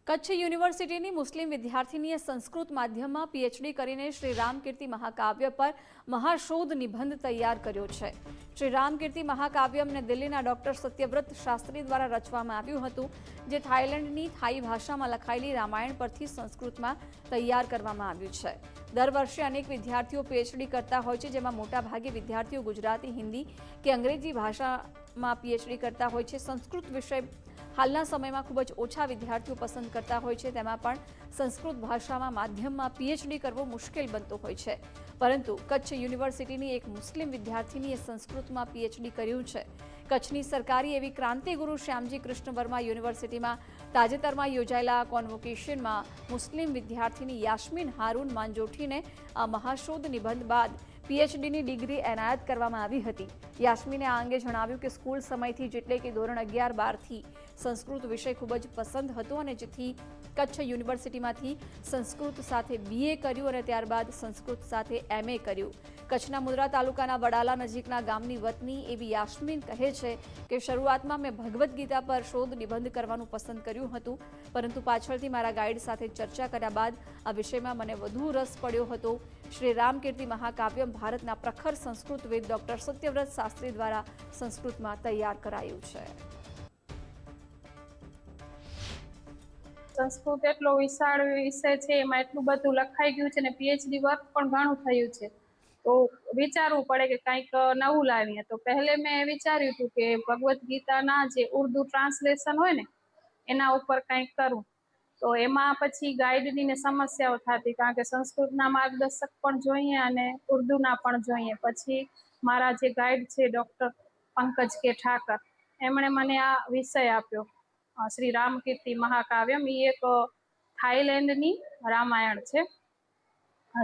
કચ્છ યુનિવર્સિટીની મુસ્લિમ વિદ્યાર્થીનીએ સંસ્કૃત માધ્યમમાં પીએચડી કરીને શ્રી રામકીર્તિ મહાકાવ્ય પર મહાશોધ નિબંધ તૈયાર કર્યો છે। શ્રી રામકીર્તિ મહાકાવ્યમને દિલ્હીના ડોક્ટર સત્યવ્રત શાસ્ત્રી દ્વારા રચવામાં આવ્યું હતું, જે થાઈલેન્ડની થાઈ ભાષામાં લખાયેલી રામાયણ પરથી સંસ્કૃતમાં તૈયાર કરવામાં આવ્યું છે। દર વર્ષે અનેક વિદ્યાર્થીઓ પીએચડી કરતા હોય છે, જેમાં મોટાભાગે વિદ્યાર્થીઓ ગુજરાતી, હિન્દી કે અંગ્રેજી ભાષામાં પીએચડી કરતા હોય છે। સંસ્કૃત વિષય હાલના સમયમાં ખૂબ જ ઓછા વિદ્યાર્થીઓ પસંદ કરતા હોય છે, તેમાં પણ સંસ્કૃત ભાષામાં માધ્યમમાં પીએચડી કરવો મુશ્કેલ બનતો હોય છે, પરંતુ કચ્છ યુનિવર્સિટીની એક મુસ્લિમ વિદ્યાર્થીનીએ સંસ્કૃતમાં પીએચડી કર્યું છે। કચ્છની સરકારી એવી ક્રાંતિગુરુ શ્યામજી કૃષ્ણ વર્મા યુનિવર્સિટીમાં તાજેતરમાં યોજાયેલા કોન્વોકેશનમાં મુસ્લિમ વિદ્યાર્થીની યાસ્મીન હારૂન માંજોઠીને આ મહાશોધ નિબંધ બાદ પીએચડીની ડિગ્રી એનાયત કરવામાં આવી હતી। યાસ્મીને આ અંગે જણાવ્યું કે સ્કૂલ સમયથી જ એટલે કે ધોરણ 11-12થી સંસ્કૃત વિષય ખૂબ જ પસંદ હતો અને જેથી કચ્છ યુનિવર્સિટીમાંથી સંસ્કૃત સાથે બીએ કર્યું અને ત્યારબાદ સંસ્કૃત સાથે એમએ કર્યું। કચ્છના મુંદ્રા તાલુકાના વડાલા નજીકના ગામની વતની એવી યાસ્મીન કહે છે કે શરૂઆતમાં મેં ભગવદ્ ગીતા પર શોધ નિબંધ કરવાનું પસંદ કર્યું હતું, પરંતુ પાછળથી મારા ગાઈડ સાથે ચર્ચા કર્યા બાદ આ વિષયમાં મને વધુ રસ પડ્યો હતો। શ્રી રામકીર્તિ મહાકાવ્ય ભારતના પ્રખર સંસ્કૃતવિદ ડોક્ટર સત્યવ્રત શાસ્ત્રી દ્વારા સંસ્કૃતમાં તૈયાર કરાયું છે। સંસ્કૃત એટલો વિશાળ વિષય છે, એમાં એટલું બધું લખાઈ ગયું છે ને પીએચડી વર્ક પણ ઘણું થયું છે, તો વિચારવું પડે કે કંઈક નવું લાવીએ। તો પહેલે મેં વિચાર્યું હતું કે ભગવદ્ ગીતાના જે ઉર્દુ ટ્રાન્સલેશન હોય ને એના ઉપર કંઈક કરું, તો એમાં પછી ગાઈડની ને સમસ્યાઓ થતી, કારણ કે સંસ્કૃતના માર્ગદર્શક પણ જોઈએ અને ઉર્દુના પણ જોઈએ। પછી મારા જે ગાઈડ છે ડૉક્ટર પંકજ કે ઠાકર, એમણે મને આ વિષય આપ્યો શ્રી રામકીર્તિ મહાકાવ્યમ। એ એક થાઈલેન્ડની રામાયણ છે,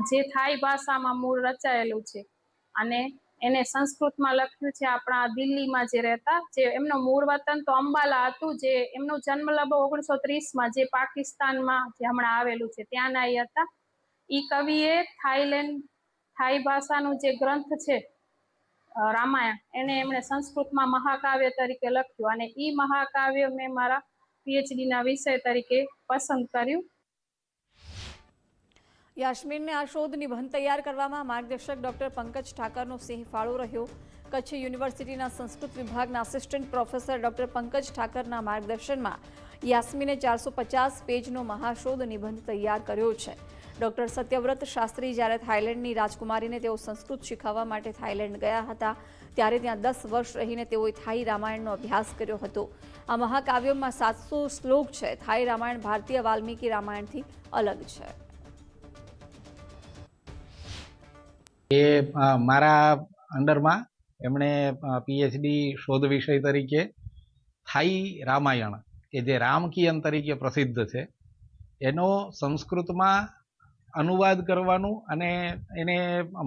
જે થાઈ ભાષામાં મૂળ રચાયેલું છે અને એને સંસ્કૃતમાં લખ્યું છે આપણા દિલ્હીમાં જે રહેતા, જે એમનું મૂળ વતન તો અંબાલા હતું, જે એમનો જન્મ લગભગ 1930માં જે પાકિસ્તાનમાં જે હમણાં આવેલું છે ત્યાંના એ હતા। એ કવિએ થાઈ ભાષાનું જે ગ્રંથ છે રામાયણ, એને એમણે સંસ્કૃતમાં મહાકાવ્ય તરીકે લખ્યું અને એ મહાકાવ્ય મેં મારા પીએચડીના વિષય તરીકે પસંદ કર્યું। યાસ્મીનને આ શોધ નિબંધ તૈયાર કરવામાં માર્ગદર્શક ડોક્ટર પંકજ ઠાકરનો સિંહ ફાળો રહ્યો। કચ્છ યુનિવર્સિટીના સંસ્કૃત વિભાગના આસિસ્ટન્ટ પ્રોફેસર ડોક્ટર પંકજ ઠાકરના માર્ગદર્શનમાં યાસ્મીને 450 પેજનો મહાશોધ નિબંધ તૈયાર કર્યો છે। ડોક્ટર સત્યવ્રત શાસ્ત્રી જ્યારે થાઈલેન્ડની રાજકુમારીને તેઓ સંસ્કૃત શીખવવા માટે થાઈલેન્ડ ગયા હતા, ત્યારે ત્યાં 10 વર્ષ રહીને તેઓએ થાઈ રામાયણનો અભ્યાસ કર્યો હતો। આ મહાકાવ્યમાં 700 શ્લોક છે। થાઈ રામાયણ ભારતીય વાલ્મીકી રામાયણથી અલગ છે। એ મારા અંડરમાં એમણે પીએચડી શોધ વિષય તરીકે થાઈ રામાયણ, કે જે રામકીયન તરીકે પ્રસિદ્ધ છે, એનો સંસ્કૃતમાં અનુવાદ કરવાનું અને એને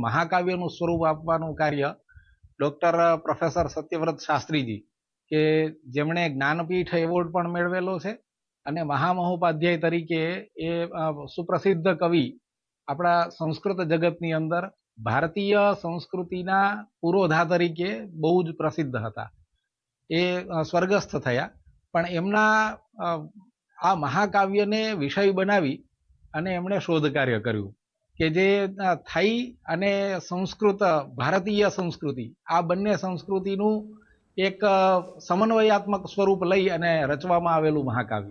મહાકાવ્યનું સ્વરૂપ આપવાનું કાર્ય ડૉક્ટર પ્રોફેસર સત્યવ્રત શાસ્ત્રીજી, કે જેમણે જ્ઞાનપીઠ એવોર્ડ પણ મેળવેલો છે અને મહામહોપાધ્યાય તરીકે એ સુપ્રસિદ્ધ કવિ આપણા સંસ્કૃત જગતની અંદર ભારતીય સંસ્કૃતિના પુરોધા તરીકે બહુ જ પ્રસિદ્ધ હતા। એ સ્વર્ગસ્થ થયા, પણ એમના આ મહાકાવ્યને વિષય બનાવી અને એમણે શોધ કાર્ય કર્યું કે જે થાઈ અને સંસ્કૃત, ભારતીય સંસ્કૃતિ, આ બંને સંસ્કૃતિનું એક સમન્વયાત્મક સ્વરૂપ લઈ અને રચવામાં આવેલું મહાકાવ્ય।